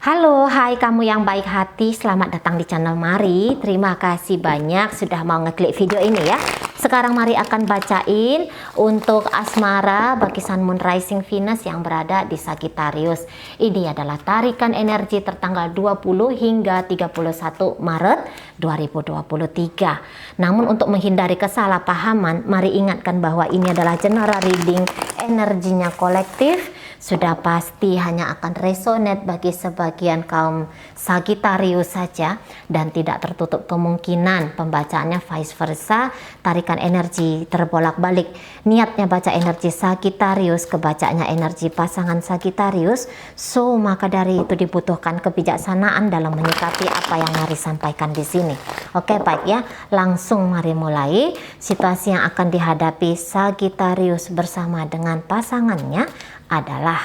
Halo, hai kamu yang baik hati, selamat datang di channel Mari. Terima kasih banyak sudah mau ngeklik video ini ya. Sekarang Mari akan bacain untuk asmara bagi Sun Moon Rising Venus yang berada di Sagittarius. Ini adalah tarikan energi tertanggal 20 hingga 31 Maret 2023. Namun untuk menghindari kesalahpahaman, Mari ingatkan bahwa ini adalah general reading, energinya kolektif. Sudah pasti hanya akan resonate bagi sebagian kaum Sagittarius saja dan tidak tertutup kemungkinan pembacaannya vice versa, tarikan energi terbolak-balik. Niatnya baca energi Sagittarius, kebacaannya energi pasangan Sagittarius, so maka dari itu dibutuhkan kebijaksanaan dalam menyikapi apa yang Mari sampaikan di sini. Oke, baik ya, langsung mari mulai. Situasi yang akan dihadapi Sagittarius bersama dengan pasangannya adalah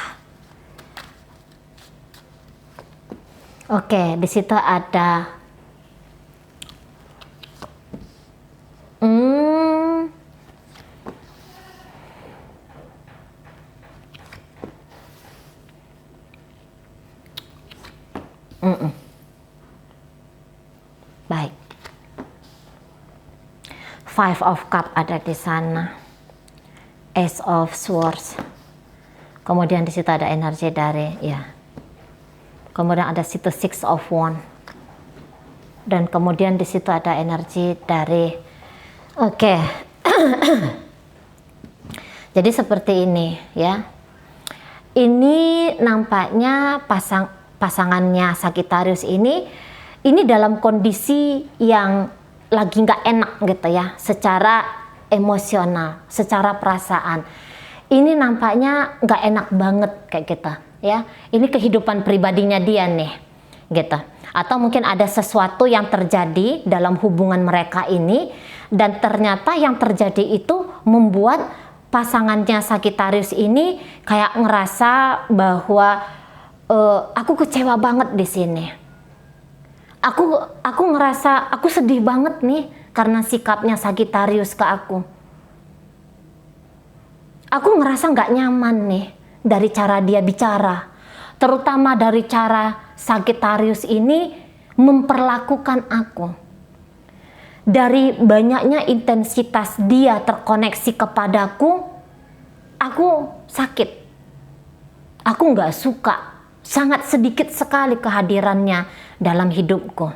di situ ada baik, Five of Cup ada di sana, Ace of Swords. Kemudian di situ ada energi dari kemudian ada situ Six of Wands. Dan kemudian di situ ada energi dari Jadi seperti ini ya. Ini nampaknya pasangannya Sagittarius ini dalam kondisi yang lagi nggak enak gitu ya, secara emosional, secara perasaan. Ini nampaknya nggak enak banget kayak gitu ya. Ini kehidupan pribadinya dia nih gitu. Atau mungkin ada sesuatu yang terjadi dalam hubungan mereka ini dan ternyata yang terjadi itu membuat pasangannya Sagittarius ini kayak ngerasa bahwa aku kecewa banget di sini. Aku ngerasa aku sedih banget nih karena sikapnya Sagittarius ke aku. Aku ngerasa nggak nyaman nih dari cara dia bicara, terutama dari cara Sagittarius ini memperlakukan aku. Dari banyaknya intensitas dia terkoneksi kepadaku, aku sakit. Aku nggak suka, sangat sedikit sekali kehadirannya dalam hidupku.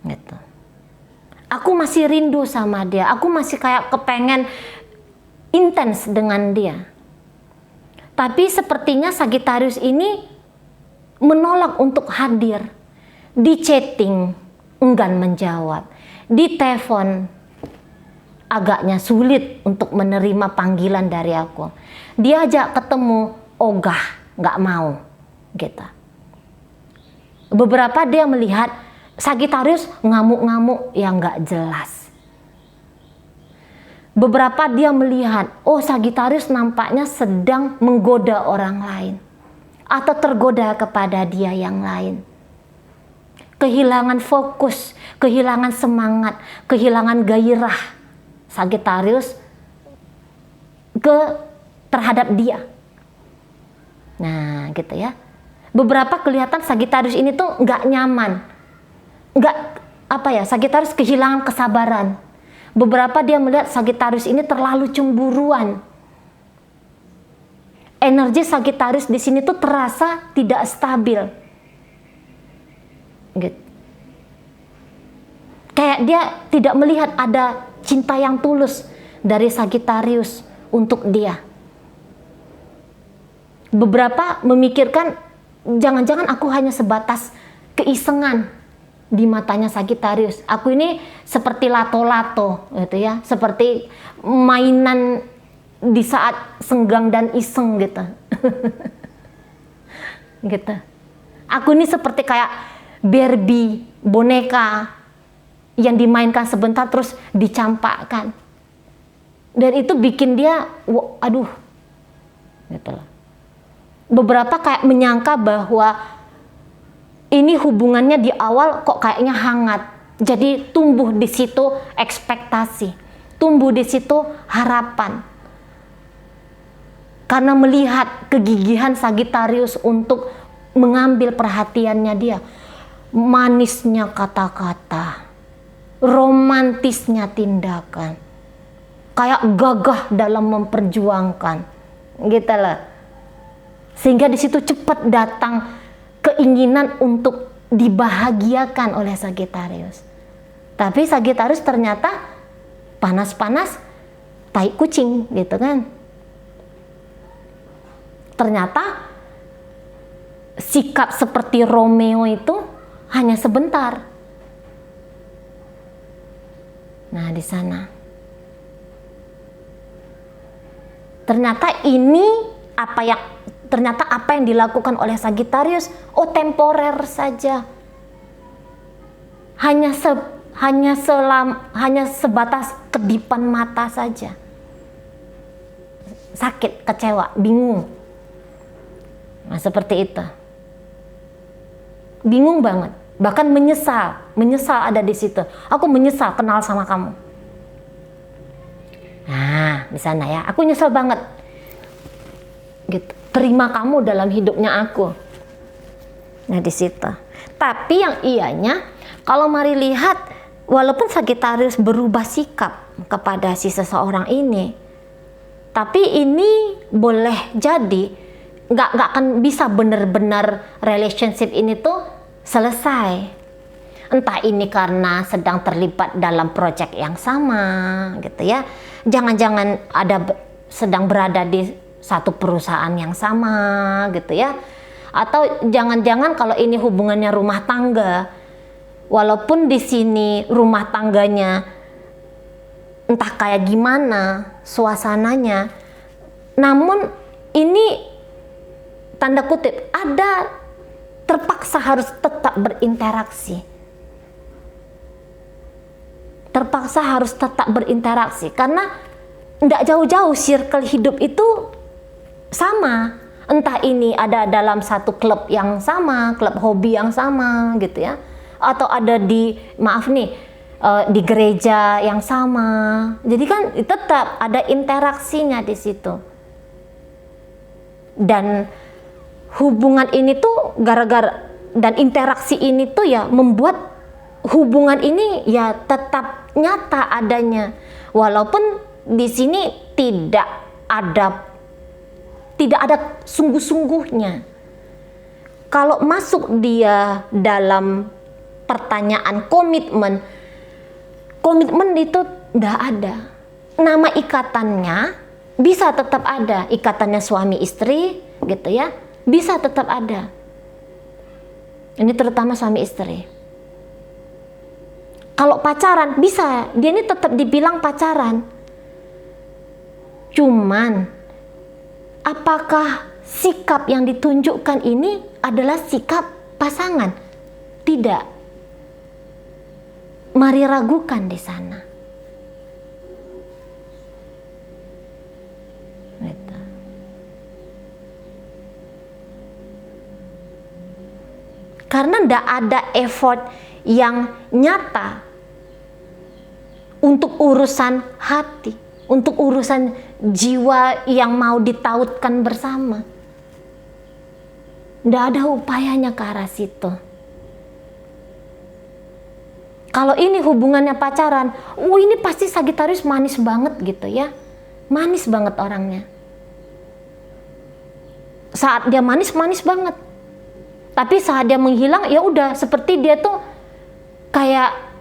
Gitu. Aku masih rindu sama dia, aku masih kayak kepengen intens dengan dia. Tapi sepertinya Sagittarius ini menolak untuk hadir. Di chatting enggan menjawab, di telepon agaknya sulit untuk menerima panggilan dari aku. Diajak ketemu ogah, nggak mau gitu. Beberapa dia melihat Sagittarius ngamuk-ngamuk yang nggak jelas. Beberapa dia melihat, Sagittarius nampaknya sedang menggoda orang lain atau tergoda kepada dia yang lain. Kehilangan fokus, kehilangan semangat, kehilangan gairah Sagittarius terhadap dia. Nah, gitu ya. Beberapa kelihatan Sagittarius ini tuh nggak nyaman, Sagittarius kehilangan kesabaran. Beberapa dia melihat Sagittarius ini terlalu cemburuan. Energi Sagittarius di sini tuh terasa tidak stabil. Gitu. Kayak dia tidak melihat ada cinta yang tulus dari Sagittarius untuk dia. Beberapa memikirkan jangan-jangan aku hanya sebatas keisengan di matanya Sagittarius. Aku ini seperti lato-lato gitu ya, seperti mainan di saat senggang dan iseng gitu. Gitu. Aku ini seperti kayak Barbie, boneka yang dimainkan sebentar terus dicampakkan. Dan itu bikin dia gitu loh. Beberapa kayak menyangka bahwa ini hubungannya di awal kok kayaknya hangat. Jadi tumbuh di situ ekspektasi, tumbuh di situ harapan. Karena melihat kegigihan Sagittarius untuk mengambil perhatiannya dia. Manisnya kata-kata, romantisnya tindakan, kayak gagah dalam memperjuangkan, gitu lah. Sehingga di situ cepat datang keinginan untuk dibahagiakan oleh Sagittarius. Tapi Sagittarius ternyata panas-panas tai kucing, gitu kan. Ternyata sikap seperti Romeo itu hanya sebentar. Nah, di sana ternyata apa yang dilakukan oleh Sagittarius temporer saja. Hanya sebatas kedipan mata saja. Sakit, kecewa, bingung. Nah, seperti itu. Bingung banget, bahkan menyesal ada di situ. Aku menyesal kenal sama kamu. Nah, di sana ya, aku nyesel banget. Gitu. Terima kamu dalam hidupnya aku. Nah, di situ. Tapi yang ianya, kalau mari lihat, walaupun Sagittarius berubah sikap kepada si seseorang ini, tapi ini boleh jadi nggak akan bisa benar-benar relationship ini tuh selesai. Entah ini karena sedang terlibat dalam proyek yang sama, gitu ya. Jangan-jangan sedang berada di satu perusahaan yang sama, gitu ya. Atau jangan-jangan kalau ini hubungannya rumah tangga, walaupun di sini rumah tangganya entah kayak gimana suasananya, namun ini tanda kutip ada terpaksa harus tetap berinteraksi. Terpaksa harus tetap berinteraksi karena tidak jauh-jauh circle hidup itu sama. Entah ini ada dalam satu klub yang sama, klub hobi yang sama, gitu ya, atau ada di di gereja yang sama. Jadi kan tetap ada interaksinya di situ. Dan hubungan ini tuh dan interaksi ini tuh ya membuat hubungan ini ya tetap nyata adanya, walaupun di sini tidak ada sungguh-sungguhnya. Kalau masuk dia dalam pertanyaan komitmen itu tidak ada. Nama ikatannya bisa tetap ada, ikatannya suami istri, gitu ya, bisa tetap ada. Ini terutama suami istri. Kalau pacaran bisa, dia ini tetap dibilang pacaran. Cuman apakah sikap yang ditunjukkan ini adalah sikap pasangan? Tidak. Mari ragukan di sana. Gitu. Karena tidak ada effort yang nyata untuk urusan hati, untuk urusan jiwa yang mau ditautkan bersama. Tidak ada upayanya ke arah situ. Kalau ini hubungannya pacaran, ini pasti Sagittarius manis banget gitu ya. Manis banget orangnya. Saat dia manis banget. Tapi saat dia menghilang, ya udah seperti dia tuh kayak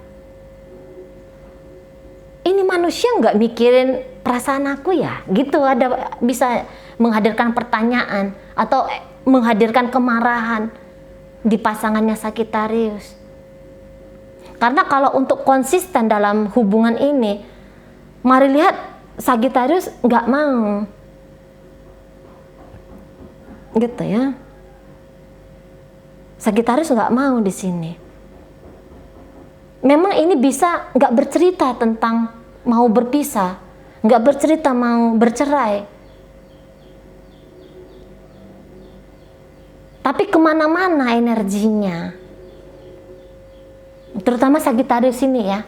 ini manusia nggak mikirin perasaan aku ya, gitu. Ada bisa menghadirkan pertanyaan atau menghadirkan kemarahan di pasangannya Sagittarius. Karena kalau untuk konsisten dalam hubungan ini, mari lihat Sagittarius nggak mau, gitu ya. Sagittarius nggak mau di sini. Memang ini bisa nggak bercerita tentang mau berpisah, nggak bercerita mau bercerai, tapi kemana-mana energinya. Terutama Sagittarius ini ya,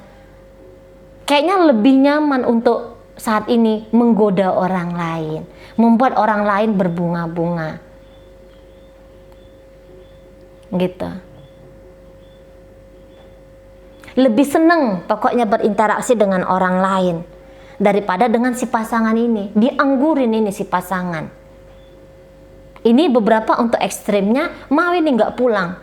kayaknya lebih nyaman untuk saat ini menggoda orang lain, membuat orang lain berbunga-bunga. Gitu. Lebih seneng pokoknya berinteraksi dengan orang lain daripada dengan si pasangan ini. Dianggurin ini si pasangan. Ini beberapa untuk ekstrimnya, mau ini nggak pulang.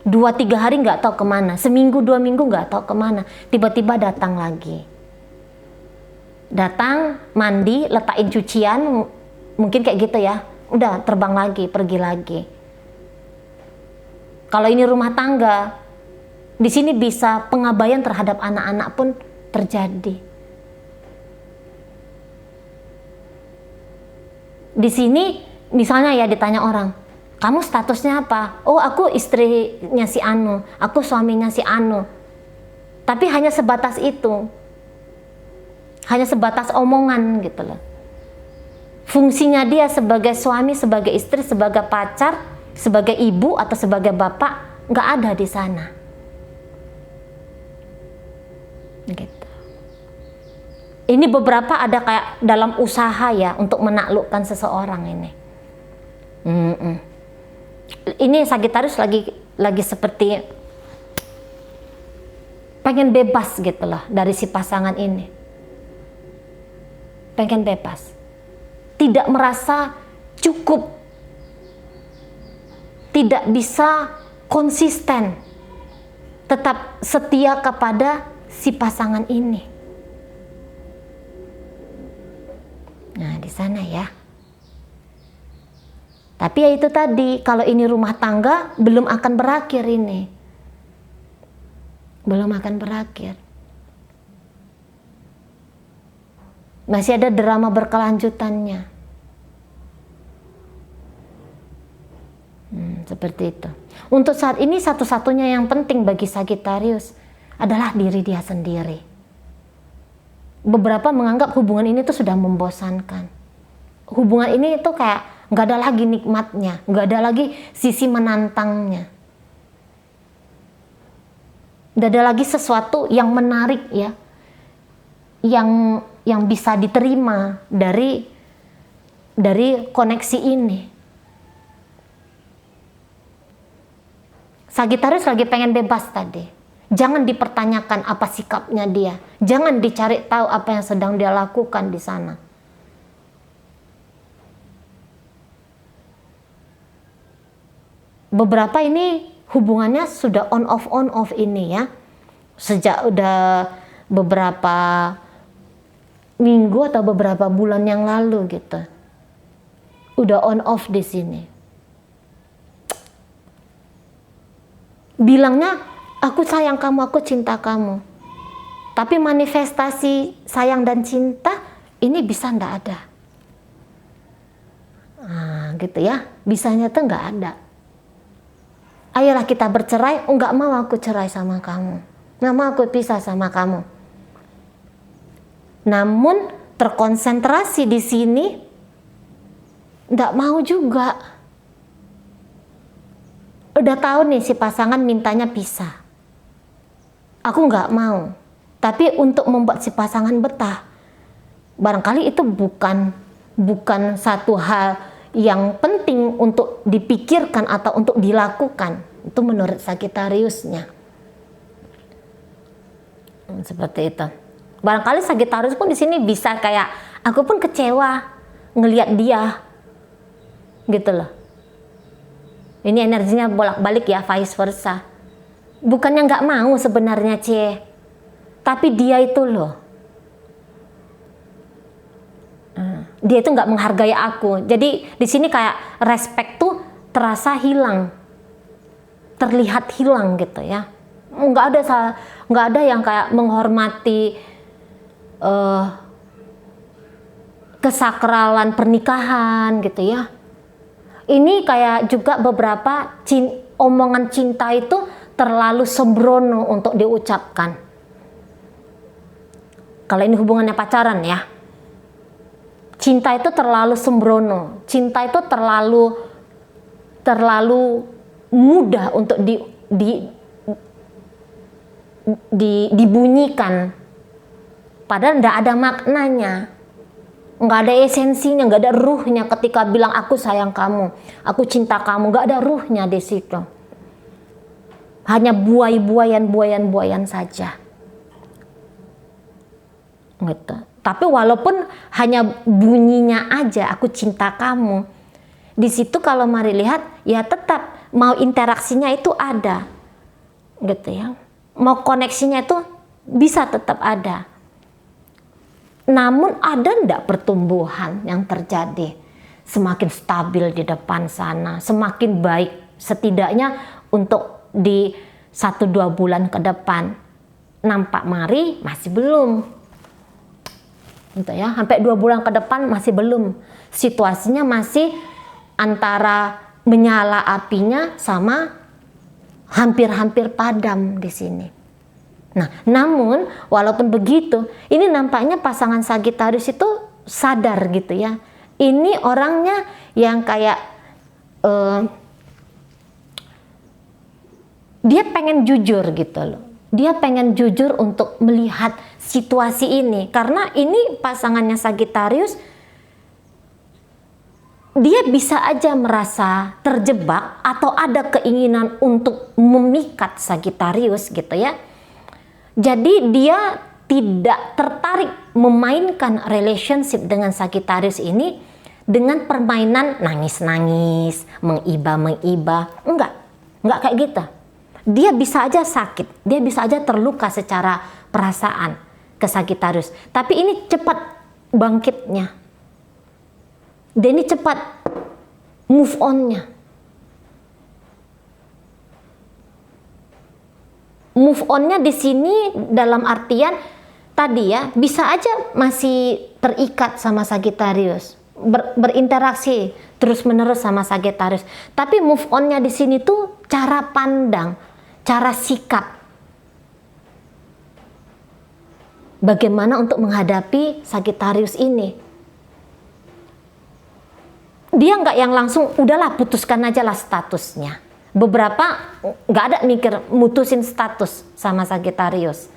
2-3 hari nggak tahu kemana, seminggu 2 minggu nggak tahu kemana, tiba-tiba datang lagi. Datang, mandi, letakin cucian, mungkin kayak gitu ya. Udah terbang lagi, pergi lagi. Kalau ini rumah tangga, di sini bisa pengabaian terhadap anak-anak pun terjadi. Di sini misalnya ya ditanya orang, kamu statusnya apa? Oh, aku istrinya si Anu, aku suaminya si Anu. Tapi hanya sebatas itu. Hanya sebatas omongan gitu loh. Fungsinya dia sebagai suami, sebagai istri, sebagai pacar, sebagai ibu atau sebagai bapak nggak ada di sana. Gitu. Ini beberapa ada kayak dalam usaha ya untuk menaklukkan seseorang ini. Ini Sagittarius lagi seperti pengen bebas gitu loh dari si pasangan ini. Pengen bebas, tidak merasa cukup, tidak bisa konsisten, tetap setia kepada si pasangan ini. Nah, di sana ya. Tapi ya itu tadi, kalau ini rumah tangga belum akan berakhir ini. Belum akan berakhir. Masih ada drama berkelanjutannya. Seperti itu. Untuk saat ini satu-satunya yang penting bagi Sagittarius adalah diri dia sendiri. Beberapa menganggap hubungan ini tuh sudah membosankan. Hubungan ini tuh kayak nggak ada lagi nikmatnya, nggak ada lagi sisi menantangnya. Nggak ada lagi sesuatu yang menarik ya, yang bisa diterima dari koneksi ini. Sagittarius lagi pengen bebas tadi. Jangan dipertanyakan apa sikapnya dia. Jangan dicari tahu apa yang sedang dia lakukan di sana. Beberapa ini hubungannya sudah on off ini ya. Sejak udah beberapa minggu atau beberapa bulan yang lalu gitu. Udah on off di sini. Bilangnya aku sayang kamu, aku cinta kamu. Tapi manifestasi sayang dan cinta ini bisa ndak ada. Nah, gitu ya. Bisanya tuh nggak ada. Ayolah kita bercerai, nggak mau aku cerai sama kamu. Nggak mau aku pisah sama kamu. Namun terkonsentrasi di sini nggak mau juga. Udah tahu nih si pasangan mintanya pisah. Aku nggak mau. Tapi untuk membuat si pasangan betah, barangkali itu bukan satu hal yang penting untuk dipikirkan atau untuk dilakukan. Itu menurut Sagittariusnya. Seperti itu. Barangkali Sagittarius pun di sini bisa kayak, aku pun kecewa ngelihat dia, gitu loh. Ini energinya bolak-balik ya, vice versa. Bukannya nggak mau sebenarnya tapi dia itu loh, dia itu nggak menghargai aku. Jadi di sini kayak respect tuh terasa hilang, terlihat hilang gitu ya. Nggak ada yang kayak menghormati kesakralan pernikahan gitu ya. Ini kayak juga beberapa omongan cinta itu terlalu sembrono untuk diucapkan. Kalau ini hubungannya pacaran ya. Cinta itu terlalu sembrono. Cinta itu terlalu mudah untuk dibunyikan. Padahal nggak ada maknanya, nggak ada esensinya, nggak ada ruhnya ketika bilang aku sayang kamu, aku cinta kamu, nggak ada ruhnya di situ. Hanya buayan saja. Gitu. Tapi walaupun hanya bunyinya aja, aku cinta kamu. Di situ kalau mari lihat, ya tetap mau interaksinya itu ada. Gitu ya. Mau koneksinya itu bisa tetap ada. Namun ada ndak pertumbuhan yang terjadi? Semakin stabil di depan sana, semakin baik setidaknya untuk di 1-2 bulan ke depan. Nampak mari masih belum. Gitu ya, sampai 2 bulan ke depan masih belum. Situasinya masih antara menyala apinya sama hampir-hampir padam di sini. Nah, namun walaupun begitu, ini nampaknya pasangan Sagittarius itu sadar gitu ya. Ini orangnya yang kayak dia pengen jujur gitu loh. Dia pengen jujur untuk melihat situasi ini. Karena ini pasangannya Sagittarius, dia bisa aja merasa terjebak atau ada keinginan untuk memikat Sagittarius gitu ya. Jadi dia tidak tertarik memainkan relationship dengan Sagittarius ini dengan permainan nangis-nangis, mengiba-mengiba. Enggak kayak gitu. Dia bisa aja sakit, dia bisa aja terluka secara perasaan ke Sagittarius. Tapi ini cepat bangkitnya. Dan ini cepat move on-nya. Move on-nya di sini dalam artian tadi ya, bisa aja masih terikat sama Sagittarius, berinteraksi terus-menerus sama Sagittarius. Tapi move on-nya di sini tuh cara pandang, cara sikap. Bagaimana untuk menghadapi Sagittarius ini? Dia nggak yang langsung udahlah putuskan aja lah statusnya. Beberapa nggak ada mikir mutusin status sama Sagittarius.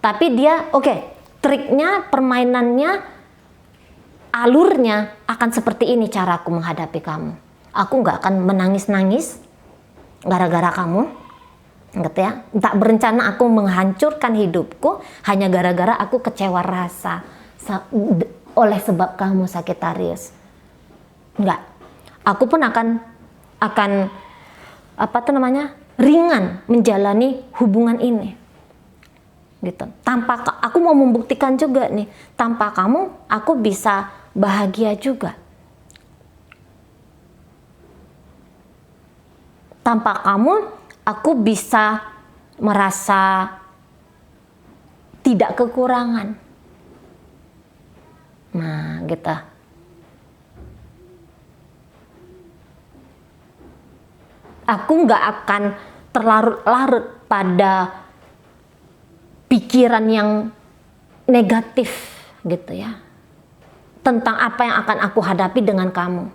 Tapi dia oke, triknya, permainannya, alurnya akan seperti ini caraku menghadapi kamu. Aku nggak akan menangis-nangis gara-gara kamu, gitu ya. Tak berencana aku menghancurkan hidupku hanya gara-gara aku kecewa rasa oleh sebab kamu Sagittarius. Enggak. Aku pun akan ringan menjalani hubungan ini. Gitu. Tanpa aku mau membuktikan juga nih, tanpa kamu aku bisa bahagia juga. Tanpa kamu aku bisa merasa tidak kekurangan. Nah, gitu. Aku nggak akan terlarut-larut pada pikiran yang negatif gitu ya, tentang apa yang akan aku hadapi dengan kamu.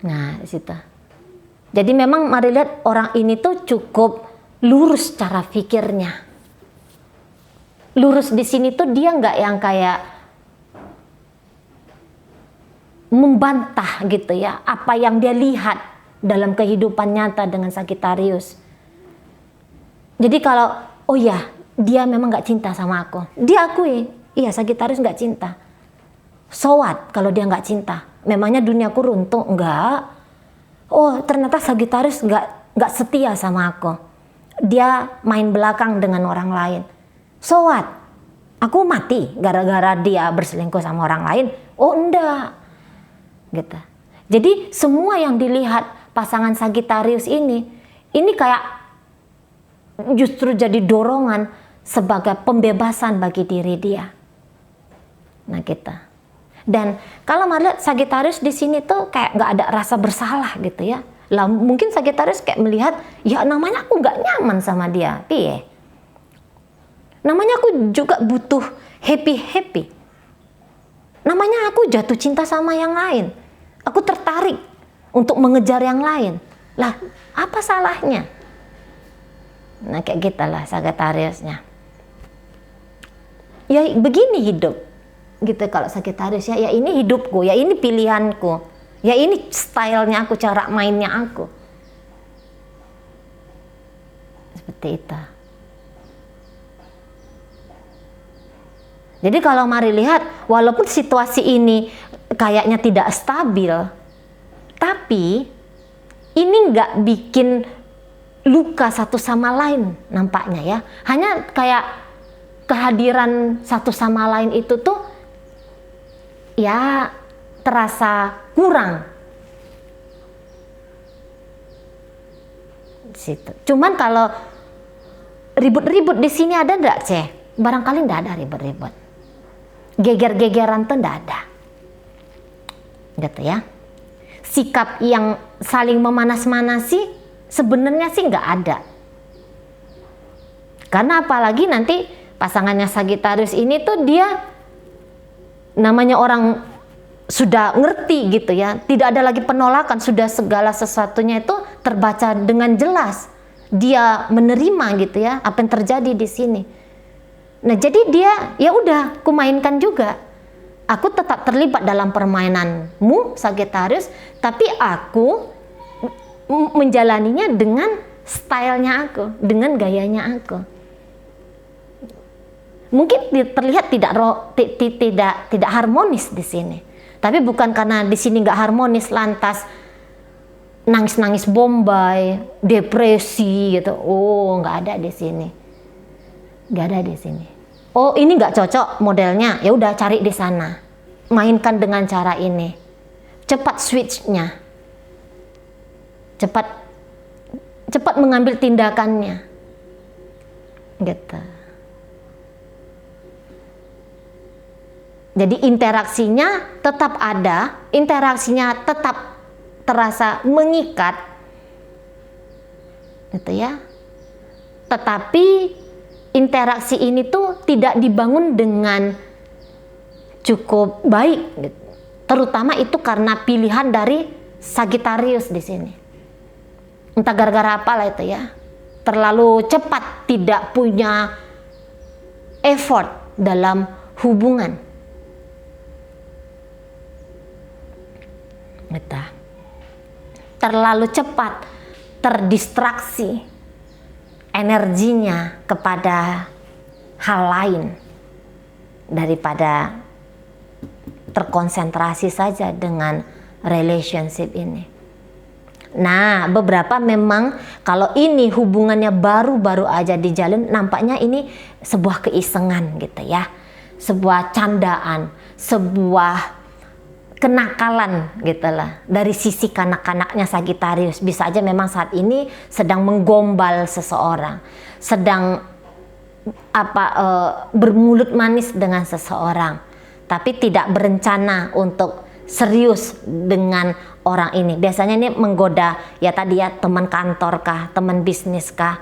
Nah, di situ. Jadi memang mari lihat orang ini tuh cukup lurus cara pikirnya. Lurus di sini tuh dia nggak yang kayak membantah gitu ya apa yang dia lihat dalam kehidupan nyata dengan Sagittarius. Jadi kalau oh ya dia memang nggak cinta sama aku, dia akui iya Sagittarius nggak cinta. So what kalau dia nggak cinta? Memangnya duniaku runtuh? Enggak. Oh ternyata Sagittarius nggak setia sama aku. Dia main belakang dengan orang lain. So what? Aku mati gara-gara dia berselingkuh sama orang lain? Oh enggak. Gitu. Jadi semua yang dilihat pasangan Sagittarius ini kayak justru jadi dorongan sebagai pembebasan bagi diri dia. Nah kita. Dan kalau melihat Sagittarius di sini tuh kayak nggak ada rasa bersalah gitu ya. Lah mungkin Sagittarius kayak melihat ya namanya aku nggak nyaman sama dia, piye? Namanya aku juga butuh happy. Namanya aku jatuh cinta sama yang lain. Aku tertarik untuk mengejar yang lain. Lah, apa salahnya? Nah, kayak gitulah Sagittariusnya. ya begini hidup gitu. Kalau Sagittarius ya ini hidupku, ya ini pilihanku, ya ini stylenya aku, cara mainnya aku, seperti itu. Jadi kalau mari lihat, walaupun situasi ini kayaknya tidak stabil, tapi ini nggak bikin luka satu sama lain nampaknya ya. Hanya kayak kehadiran satu sama lain itu tuh ya terasa kurang. Situ. Cuman kalau ribut-ribut di sini ada nggak, Ceh? Barangkali nggak ada ribut-ribut. Geger-gegeran tuh nggak ada. Gitu ya. Sikap yang saling memanas-manasi sebenarnya sih nggak ada. Karena apalagi nanti pasangannya Sagittarius ini tuh dia namanya orang sudah ngerti gitu ya, tidak ada lagi penolakan, sudah segala sesuatunya itu terbaca dengan jelas. Dia menerima gitu ya apa yang terjadi di sini. Nah, jadi dia ya udah, aku mainkan juga. Aku tetap terlibat dalam permainanmu Sagittarius, tapi aku menjalaninya dengan stylenya aku, dengan gayanya aku. Mungkin terlihat tidak harmonis di sini, tapi bukan karena di sini nggak harmonis lantas nangis-nangis bombay, depresi gitu. Oh, nggak ada di sini, nggak ada di sini. Oh, ini nggak cocok modelnya, ya udah cari di sana, mainkan dengan cara ini, cepat switchnya, cepat mengambil tindakannya, gitu. Jadi interaksinya tetap ada, interaksinya tetap terasa mengikat, gitu ya. Tetapi interaksi ini tuh tidak dibangun dengan cukup baik, gitu. Terutama itu karena pilihan dari Sagittarius di sini. Entah gara-gara apalah itu ya. Terlalu cepat, tidak punya effort dalam hubungan. Gitu. Terlalu cepat terdistraksi energinya kepada hal lain daripada terkonsentrasi saja dengan relationship ini. Nah, beberapa memang kalau ini hubungannya baru-baru aja dijalin, nampaknya ini sebuah keisengan gitu ya, sebuah candaan, sebuah kenakalan gitulah dari sisi kanak-kanaknya Sagittarius. Bisa aja memang saat ini sedang menggombal seseorang, sedang bermulut manis dengan seseorang, tapi tidak berencana untuk serius dengan orang ini. Biasanya ini menggoda ya tadi ya, teman kantor kah, teman bisnis kah,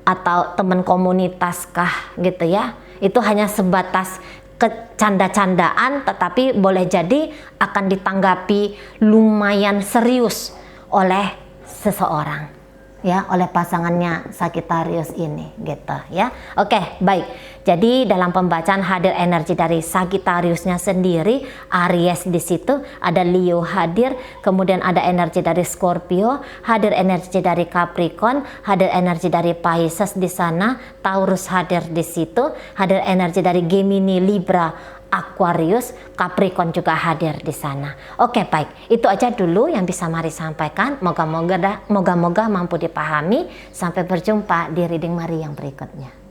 atau teman komunitas kah gitu ya. Itu hanya sebatas kecanda-candaan, tetapi boleh jadi akan ditanggapi lumayan serius oleh seseorang ya, oleh pasangannya Sagittarius ini gitu ya. Oke, baik. Jadi dalam pembacaan hadir energi dari Sagittariusnya sendiri, Aries di situ, ada Leo hadir, kemudian ada energi dari Scorpio, hadir energi dari Capricorn, hadir energi dari Pisces di sana, Taurus hadir di situ, hadir energi dari Gemini, Libra, Aquarius, Capricorn juga hadir di sana. Oke, baik. Itu aja dulu yang bisa Mari sampaikan. Moga-moga mampu dipahami. Sampai berjumpa di reading Mari yang berikutnya.